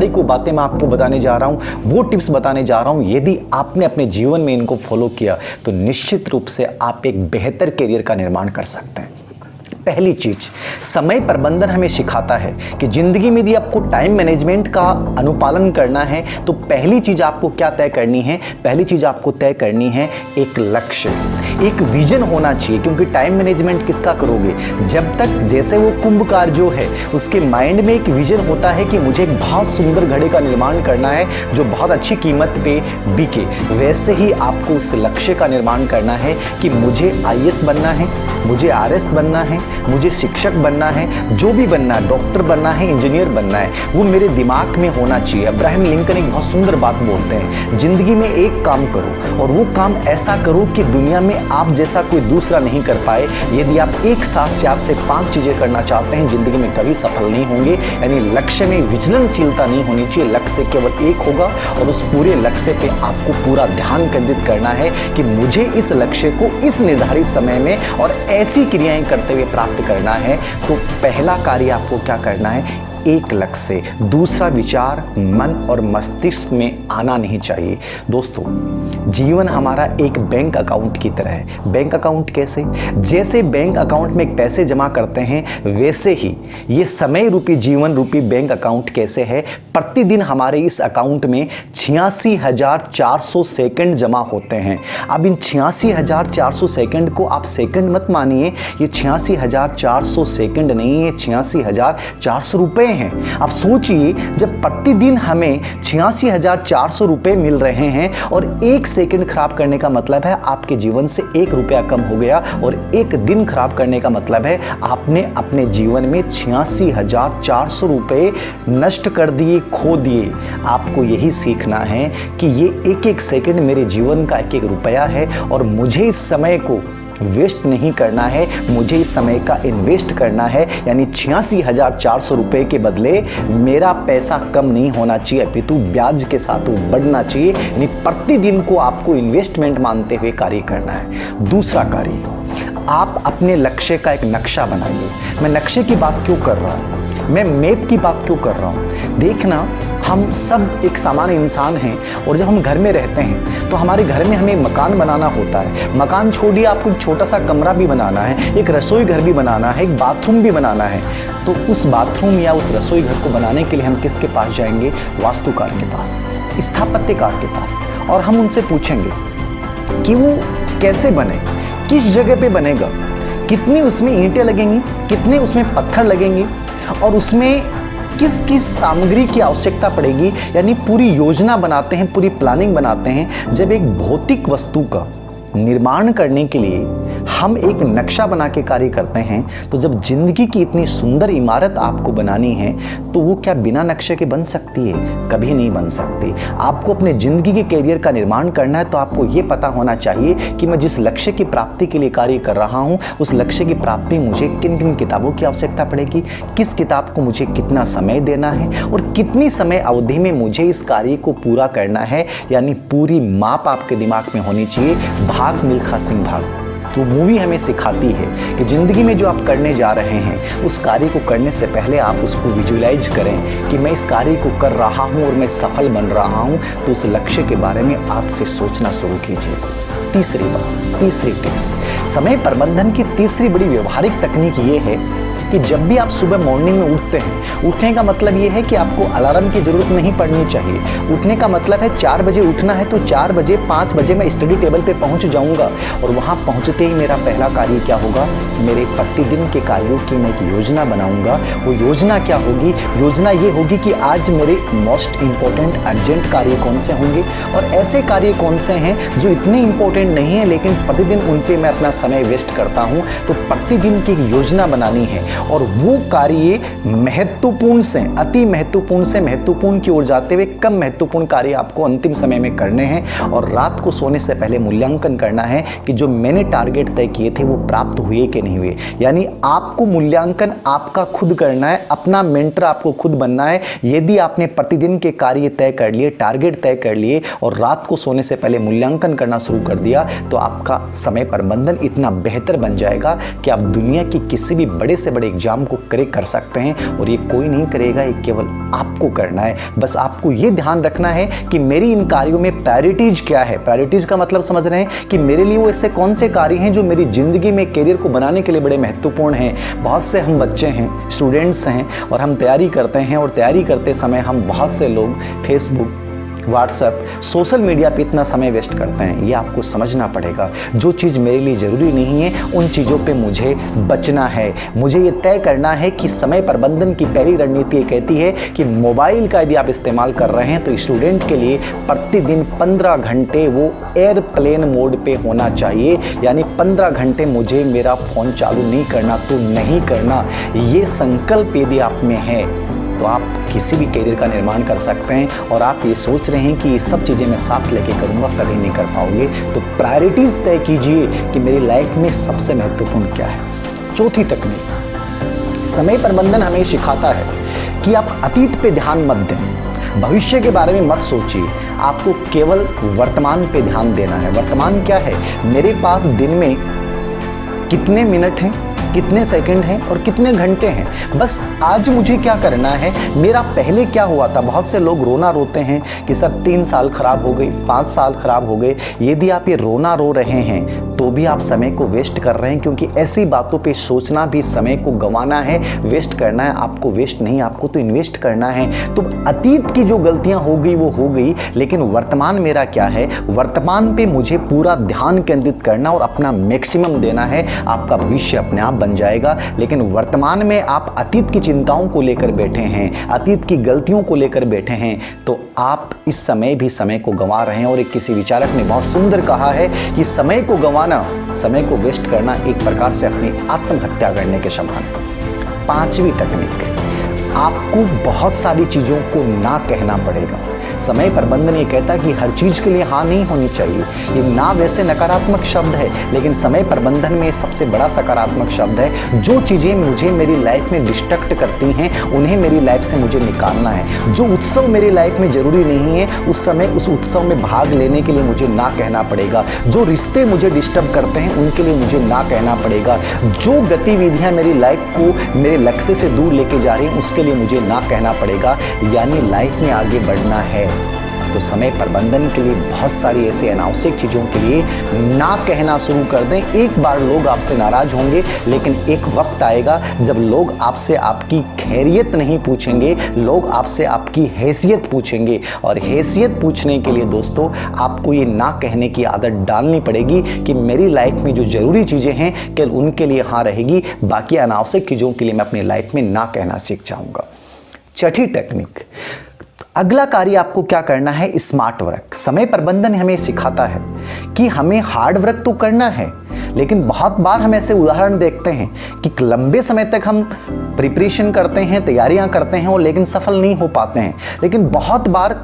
को बातें मैं आपको बताने जा रहा हूँ, वो टिप्स बताने जा रहा हूँ, यदि आपने अपने जीवन में इनको फॉलो किया तो निश्चित रूप से आप एक बेहतर करियर का निर्माण कर सकते हैं। पहली चीज, समय प्रबंधन हमें सिखाता है कि जिंदगी में यदि आपको टाइम मैनेजमेंट का अनुपालन करना है तो पहली चीज आपको क्या तय करनी है? पहली चीज आपको तय करनी है एक लक्ष्य, एक विजन होना चाहिए। क्योंकि टाइम मैनेजमेंट किसका करोगे? जब तक जैसे वो कुंभकार जो है उसके माइंड में एक विजन होता है कि मुझे एक बहुत सुंदर घड़े का निर्माण करना है जो बहुत अच्छी कीमत पे बिके, वैसे ही आपको उस लक्ष्य का निर्माण करना है कि मुझे आईएएस बनना है, मुझे आरएस बनना है, मुझे शिक्षक बनना है, जो भी बनना है, डॉक्टर बनना है, इंजीनियर बनना है, वो मेरे दिमाग में होना चाहिए। अब्राहम लिंकन एक बहुत सुंदर बात बोलते हैं, जिंदगी में एक काम करो और वो काम ऐसा करो कि दुनिया में आप जैसा कोई दूसरा नहीं कर पाए। यदि आप एक साथ 4 से 5 चीजें करना चाहते हैं, जिंदगी में कभी सफल नहीं होंगे। यानी लक्ष्य में विजिलेंसशीलता नहीं होनी चाहिए, लक्ष्य केवल एक होगा और उस पूरे लक्ष्य पे आपको पूरा ध्यान केंद्रित करना है कि मुझे इस लक्ष्य को इस निर्धारित समय में और ऐसी क्रियाएं करते हुए प्राप्त करना है। तो पहला कार्य आपको क्या करना है? एक लक्ष्य, दूसरा विचार मन और मस्तिष्क में आना नहीं चाहिए। दोस्तों, जीवन हमारा एक बैंक अकाउंट की तरह है। बैंक अकाउंट कैसे? जैसे बैंक अकाउंट में पैसे जमा करते हैं, वैसे ही ये समय रूपी जीवन रूपी बैंक अकाउंट कैसे है? प्रतिदिन हमारे इस अकाउंट में 86,400 सेकंड जमा होते हैं। अब इन 86,400 सेकंड को आप सेकंड मत मानिए, ये 86,400 सेकंड नहीं है, 86,400 रुपए हैं। आप सोचिए, जब प्रतिदिन हमें 86,400 रुपए मिल रहे हैं और एक सेकंड खराब करने का मतलब है आपके जीवन से 1 रुपया कम हो गया, और एक दिन खराब करने का मतलब है आपने अपने जीवन में 86,400 रुपए नष्ट कर दिए, खो दिए। आपको यही सीखना है कि ये एक एक सेकंड मेरे जीवन का एक एक रुपया है और मुझे इस समय को वेस्ट नहीं करना है, मुझे इस समय का इन्वेस्ट करना है। यानी 86,400 रुपए के बदले मेरा पैसा कम नहीं होना चाहिए, अपितु ब्याज के साथ वो बढ़ना चाहिए। यानी प्रतिदिन को आपको इन्वेस्टमेंट मानते हुए कार्य करना है। दूसरा कार्य, आप अपने लक्ष्य का एक नक्शा बनाइए। मैं नक्शे की बात क्यों कर रहा हूँ, मैं मैप की बात क्यों कर रहा हूँ? देखना, हम सब एक सामान्य इंसान हैं और जब हम घर में रहते हैं तो हमारे घर में हमें मकान बनाना होता है। मकान छोड़िए, आपको एक छोटा सा कमरा भी बनाना है, एक रसोई घर भी बनाना है, एक बाथरूम भी बनाना है। तो उस बाथरूम या उस रसोई घर को बनाने के लिए हम किसके पास जाएंगे? वास्तुकार के पास, स्थापत्यकार के पास, और हम उनसे पूछेंगे कि वो कैसे बने, किस जगह पे बनेगा, कितनी उसमें ईंटें लगेंगी, कितने उसमें पत्थर लगेंगे और उसमें किस किस सामग्री की आवश्यकता पड़ेगी। यानी पूरी योजना बनाते हैं, पूरी प्लानिंग बनाते हैं। जब एक भौतिक वस्तु का निर्माण करने के लिए हम एक नक्शा बना के कार्य करते हैं, तो जब जिंदगी की इतनी सुंदर इमारत आपको बनानी है तो वो क्या बिना नक्शे के बन सकती है? कभी नहीं बन सकती। आपको अपने जिंदगी के करियर का निर्माण करना है तो आपको ये पता होना चाहिए कि मैं जिस लक्ष्य की प्राप्ति के लिए कार्य कर रहा हूँ, उस लक्ष्य की प्राप्ति में मुझे किन किन किताबों की आवश्यकता पड़ेगी, किस किताब को मुझे कितना समय देना है और कितनी समय अवधि में मुझे इस कार्य को पूरा करना है। यानी पूरी माप आपके दिमाग में होनी चाहिए। भाग मिल्खा सिंह भाग तो मूवी हमें सिखाती है कि ज़िंदगी में जो आप करने जा रहे हैं, उस कार्य को करने से पहले आप उसको विजुअलाइज करें कि मैं इस कार्य को कर रहा हूं और मैं सफल बन रहा हूं। तो उस लक्ष्य के बारे में आज से सोचना शुरू कीजिए। तीसरी बात, तीसरी टिप्स, समय प्रबंधन की तीसरी बड़ी व्यवहारिक तकनीक ये है कि जब भी आप सुबह मॉर्निंग में उठते हैं, उठने का मतलब ये है कि आपको अलार्म की ज़रूरत नहीं पड़नी चाहिए। उठने का मतलब है 4 बजे उठना है तो 4 बजे 5 बजे मैं स्टडी टेबल पे पहुंच जाऊंगा और वहां पहुंचते ही मेरा पहला कार्य क्या होगा? मेरे प्रतिदिन के कार्यों की मैं एक योजना बनाऊंगा। वो योजना क्या होगी? योजना ये होगी कि आज मेरे मोस्ट इंपॉर्टेंट अर्जेंट कार्य कौन से होंगे और ऐसे कार्य कौन से हैं जो इतने इंपॉर्टेंट नहीं है लेकिन प्रतिदिन उन पर मैं अपना समय वेस्ट करता हूँ। तो प्रतिदिन की एक योजना बनानी है और वो कार्य महत्वपूर्ण से अति महत्वपूर्ण से महत्वपूर्ण की ओर जाते हुए कम महत्वपूर्ण कार्य आपको अंतिम समय में करने हैं। और रात को सोने से पहले मूल्यांकन करना है कि जो मैंने टारगेट तय किए थे वो प्राप्त हुए कि नहीं हुए। यानी आपको मूल्यांकन आपका खुद करना है, अपना मेंटर आपको खुद बनना है। यदि आपने प्रतिदिन के कार्य तय कर लिए, टारगेट तय कर लिए और रात को सोने से पहले मूल्यांकन करना शुरू कर दिया तो आपका समय प्रबंधन इतना बेहतर बन जाएगा कि आप दुनिया की किसी भी बड़े से बड़े एग्जाम को क्रैक कर सकते हैं। और ये कोई नहीं करेगा, ये केवल आपको करना है। बस आपको ये ध्यान रखना है कि मेरी इन कार्यों में प्रायोरिटीज क्या है। प्रायोरिटीज का मतलब समझ रहे हैं कि मेरे लिए वो ऐसे कौन से कार्य हैं जो मेरी ज़िंदगी में करियर को बनाने के लिए बड़े महत्वपूर्ण हैं। बहुत से हम बच्चे हैं, स्टूडेंट्स हैं, और हम तैयारी करते हैं, और तैयारी करते समय हम बहुत से लोग फेसबुक, व्हाट्सएप, सोशल मीडिया पे इतना समय वेस्ट करते हैं। ये आपको समझना पड़ेगा। जो चीज़ मेरे लिए ज़रूरी नहीं है उन चीज़ों पे मुझे बचना है। मुझे ये तय करना है कि समय प्रबंधन की पहली रणनीति ये कहती है कि मोबाइल का यदि आप इस्तेमाल कर रहे हैं तो स्टूडेंट के लिए प्रतिदिन 15 घंटे वो एयरप्लेन मोड पे होना चाहिए। यानी 15 घंटे मुझे मेरा फ़ोन चालू नहीं करना तो नहीं करना। ये संकल्प यदि आप में है तो आप किसी भी करियर का निर्माण कर सकते हैं। और आप ये सोच रहे हैं कि ये सब चीज़ें मैं साथ लेके करूँगा, कभी नहीं कर पाओगे। तो प्रायोरिटीज़ तय कीजिए कि मेरी लाइफ में सबसे महत्वपूर्ण क्या है। चौथी तकनीक, समय प्रबंधन हमें सिखाता है कि आप अतीत पे ध्यान मत दें, भविष्य के बारे में मत सोचिए, आपको केवल वर्तमान पे ध्यान देना है। वर्तमान क्या है? मेरे पास दिन में कितने मिनट हैं, कितने सेकंड हैं और कितने घंटे हैं। बस आज मुझे क्या करना है, मेरा पहले क्या हुआ था। बहुत से लोग रोना रोते हैं कि सर 3 साल खराब हो गए, 5 साल खराब हो गए। यदि आप ये रोना रो रहे हैं तो भी आप समय को वेस्ट कर रहे हैं, क्योंकि ऐसी बातों पे सोचना भी समय को गंवाना है, वेस्ट करना है। आपको वेस्ट नहीं, आपको तो इन्वेस्ट करना है। तो अतीत की जो गलतियां हो गई वो हो गई, लेकिन वर्तमान मेरा क्या है, वर्तमान पे मुझे पूरा ध्यान केंद्रित करना और अपना मैक्सिमम देना है। आपका भविष्य अपने आप बन जाएगा। लेकिन वर्तमान में आप अतीत की चिंताओं को लेकर बैठे हैं, अतीत की गलतियों को लेकर बैठे हैं, तो आप इस समय भी समय को गंवा रहे हैं। और एक किसी विचारक ने बहुत सुंदर कहा है कि समय को गंवाना, समय को वेस्ट करना एक प्रकार से अपनी आत्महत्या करने के समान है। 5वीं तकनीक, आपको बहुत सारी चीज़ों को ना कहना पड़ेगा। समय प्रबंधन ये कहता है कि हर चीज़ के लिए हाँ नहीं होनी चाहिए। ये ना वैसे नकारात्मक शब्द है, लेकिन समय प्रबंधन में सबसे बड़ा सकारात्मक शब्द है। जो चीज़ें मुझे मेरी लाइफ में डिस्ट्रैक्ट करती हैं उन्हें मेरी लाइफ से मुझे निकालना है। जो उत्सव मेरी लाइफ में ज़रूरी नहीं है उस समय उस उत्सव में भाग लेने के लिए मुझे ना कहना पड़ेगा। जो रिश्ते मुझे डिस्टर्ब करते हैं उनके लिए मुझे ना कहना पड़ेगा। जो गतिविधियाँ मेरी लाइफ को मेरे लक्ष्य से दूर लेके जा रही हैं उसके लिए मुझे ना कहना पड़ेगा। यानी लाइफ में आगे बढ़ना है तो समय प्रबंधन के लिए बहुत सारी ऐसी अनावश्यक चीज़ों के लिए ना कहना शुरू कर दें। एक बार लोग आपसे नाराज़ होंगे, लेकिन एक वक्त आएगा जब लोग आपसे आपकी खैरियत नहीं पूछेंगे, लोग आपसे आपकी हैसियत पूछेंगे। और हैसियत पूछने के लिए दोस्तों आपको ये ना कहने की आदत डालनी पड़ेगी कि मेरी लाइफ में जो ज़रूरी चीज़ें हैं केवल उनके लिए हाँ रहेगी, बाकी अनावश्यक चीज़ों के लिए मैं अपनी लाइफ में ना कहना सीख जाऊँगा। छठी टेक्निक, अगला कार्य आपको क्या करना है, स्मार्ट वर्क। समय प्रबंधन हमें सिखाता है कि हमें हार्ड वर्क तो करना है, लेकिन बहुत बार हम ऐसे उदाहरण देखते हैं कि लंबे समय तक हम प्रिपरेशन करते हैं, तैयारियां करते हैं और लेकिन सफल नहीं हो पाते हैं। लेकिन बहुत बार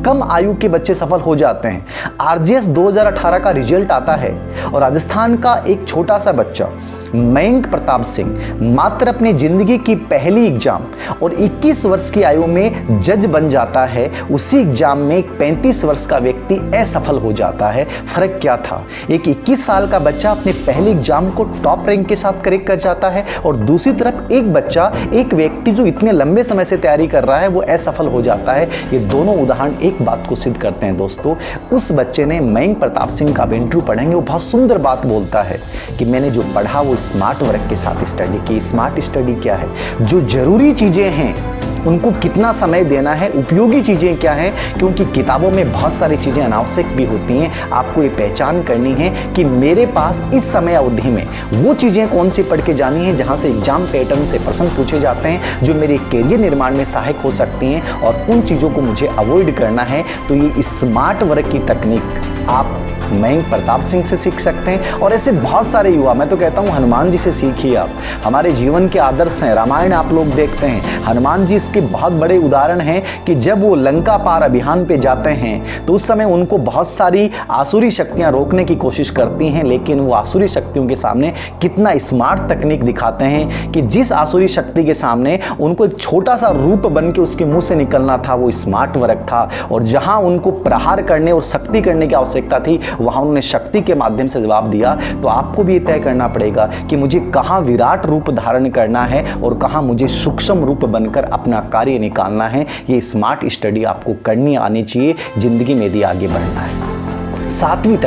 कम आयु के बच्चे सफल हो जाते हैं। आरजीएस 2018 का रिजल्ट आता है और राजस्थान का एक छोटा सा बच्चा मयंक प्रताप सिंह मात्र अपनी जिंदगी की पहली एग्जाम और 21 वर्ष की आयु में जज बन जाता है। उसी एग्जाम में एक 35 वर्ष का व्यक्ति असफल हो जाता है। फर्क क्या था? एक 21 साल का बच्चा अपने पहले एग्जाम को टॉप रैंक के साथ क्रैक कर जाता है और दूसरी तरफ एक बच्चा, एक व्यक्ति जो इतने लंबे समय से तैयारी कर रहा है वो असफल हो जाता है। ये दोनों उदाहरण एक बात को सिद्ध करते हैं दोस्तों। उस बच्चे ने, मयंक प्रताप सिंह का इंटरव्यू पढ़ेंगे, वो बहुत सुंदर बात बोलता है कि मैंने जो पढ़ा वो स्मार्ट वर्क के साथ स्टडी की। स्मार्ट स्टडी क्या है? जो जरूरी चीजें हैं उनको कितना समय देना है, उपयोगी चीजें क्या हैं, क्योंकि किताबों में बहुत सारी चीजें अनावश्यक भी होती हैं। आपको ये पहचान करनी है कि मेरे पास इस समय अवधि में वो चीजें कौन सी पढ़ के जानी है जहां से एग्जाम पैटर्न से प्रश्न पूछे जाते हैं, जो मेरे करियर निर्माण में सहायक हो सकती हैं, और उन चीजों को मुझे अवॉइड करना है। तो ये स्मार्ट वर्क की तकनीक आप मयंक प्रताप सिंह से सीख सकते हैं और ऐसे बहुत सारे युवा, मैं तो कहता हूँ हनुमान जी से सीखिए। आप हमारे जीवन के आदर्श हैं। रामायण आप लोग देखते हैं, हनुमान जी इसके बहुत बड़े उदाहरण हैं कि जब वो लंका पार अभियान पे जाते हैं तो उस समय उनको बहुत सारी आसुरी शक्तियां रोकने की कोशिश करती हैं, लेकिन वो आसुरी शक्तियों के सामने कितना स्मार्ट तकनीक दिखाते हैं कि जिस आसुरी शक्ति के सामने उनको एक छोटा सा रूप बन के उसके मुंह से निकलना था वो स्मार्ट वर्क था। और जहां उनको प्रहार करने और शक्ति करने की आवश्यकता आवश्यकता थी वहाँ उन्होंने शक्ति के माध्यम से जवाब दिया। तो आपको भी ये तय करना पड़ेगा कि मुझे कहाँ विराट रूप धारण करना है और कहाँ मुझे सूक्ष्म रूप बनकर अपना कार्य निकालना है। ये स्मार्ट स्टडी आपको करनी आनी चाहिए ज़िंदगी में यदि आगे बढ़ना है। सातवीं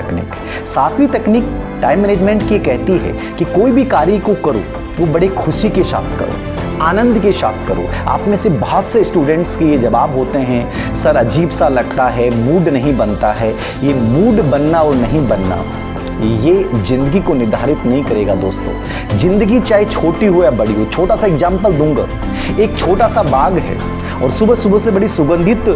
तकनीक टाइम मैनेजमेंट की कहती है कि कोई भी कार्य को करो वो बड़े खुशी के साथ करो, आनंद के साथ करो। आप में से बहुत से स्टूडेंट्स के ये जवाब होते हैं, सर अजीब सा लगता है, मूड नहीं बनता है। ये मूड बनना और नहीं बनना ये जिंदगी को निर्धारित नहीं करेगा दोस्तों। जिंदगी चाहे छोटी हो या बड़ी हो, छोटा सा एग्जाम्पल दूंगा। एक छोटा सा बाग है और सुबह सुबह से बड़ी सुगंधित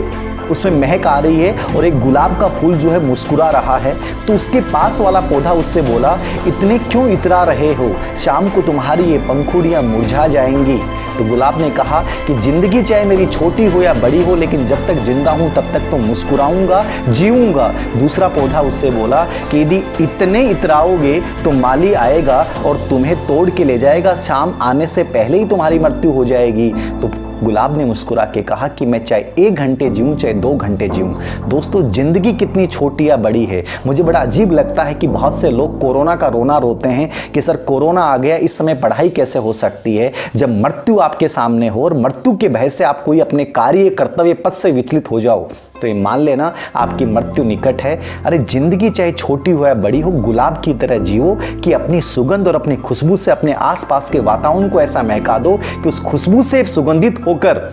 उसमें महक आ रही है और एक गुलाब का फूल जो है मुस्कुरा रहा है। तो उसके पास वाला पौधा उससे बोला, इतने क्यों इतरा रहे हो, शाम को तुम्हारी ये पंखुड़ियाँ मुरझा जाएंगी। तो गुलाब ने कहा कि जिंदगी चाहे मेरी छोटी हो या बड़ी हो, लेकिन जब तक जिंदा हूँ तब तक तो मुस्कुराऊंगा, जीऊंगा। दूसरा पौधा उससे बोला कि यदि इतने इतराओगे तो माली आएगा और तुम्हें तोड़ के ले जाएगा, शाम आने से पहले ही तुम्हारी मृत्यु हो जाएगी। तो गुलाब ने मुस्कुरा के कहा कि मैं चाहे 1 घंटे जीऊँ चाहे 2 घंटे जीऊँ। दोस्तों जिंदगी कितनी छोटी या बड़ी है। मुझे बड़ा अजीब लगता है कि बहुत से लोग कोरोना का रोना रोते हैं कि सर कोरोना आ गया, इस समय पढ़ाई कैसे हो सकती है, जब मृत्यु आपके सामने हो और मृत्यु के भय से आप कोई अपने कार्य कर्तव्य पथ से विचलित हो जाओ तो ये मान लेना आपकी मृत्यु निकट है। अरे जिंदगी चाहे छोटी हो या बड़ी हो, गुलाब की तरह जियो कि अपनी सुगंध और अपनी खुशबू से अपने आसपास के वातावरण को ऐसा महका दो कि उस खुशबू से सुगंधित होकर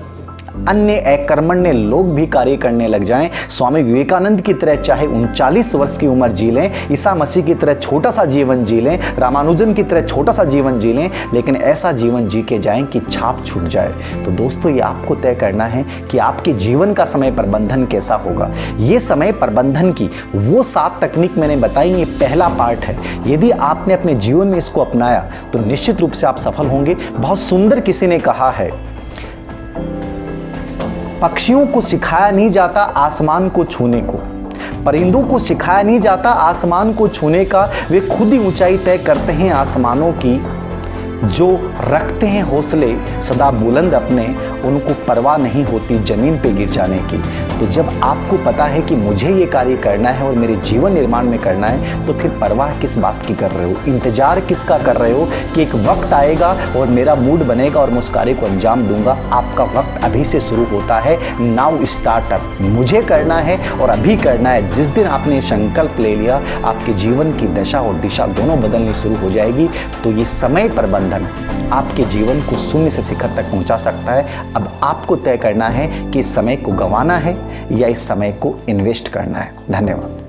अन्य अकर्मण्य लोग भी कार्य करने लग जाएं। स्वामी विवेकानंद की तरह चाहे 39 वर्ष की उम्र जी लें, ईसा मसीह की तरह छोटा सा जीवन जी लें, रामानुजन की तरह छोटा सा जीवन जी लें, लेकिन ऐसा जीवन जी के जाएं कि छाप छूट जाए। तो दोस्तों ये आपको तय करना है कि आपके जीवन का समय प्रबंधन कैसा होगा। ये समय प्रबंधन की वो 7 तकनीक मैंने बताई, ये पहला पार्ट है। यदि आपने अपने जीवन में इसको अपनाया तो निश्चित रूप से आप सफल होंगे। बहुत सुंदर किसी ने कहा है, पक्षियों को सिखाया नहीं जाता आसमान को छूने को, परिंदों को सिखाया नहीं जाता आसमान को छूने का, वे खुद ही ऊंचाई तय करते हैं आसमानों की। जो रखते हैं हौसले सदा बुलंद अपने, उनको परवाह नहीं होती जमीन पे गिर जाने की। तो जब आपको पता है कि मुझे ये कार्य करना है और मेरे जीवन निर्माण में करना है, तो फिर परवाह किस बात की कर रहे हो, इंतजार किसका कर रहे हो कि एक वक्त आएगा और मेरा मूड बनेगा और मैं उस कार्य को अंजाम दूंगा। आपका वक्त अभी से शुरू होता है। नाउ स्टार्ट अप, मुझे करना है और अभी करना है। जिस दिन आपने संकल्प ले लिया, आपके जीवन की दशा और दिशा दोनों बदलनी शुरू हो जाएगी। तो ये समय प्रबंधन आपके जीवन को शून्य से शिखर तक पहुंचा सकता है। अब आपको तय करना है कि इस समय को गंवाना है या इस समय को इन्वेस्ट करना है। धन्यवाद।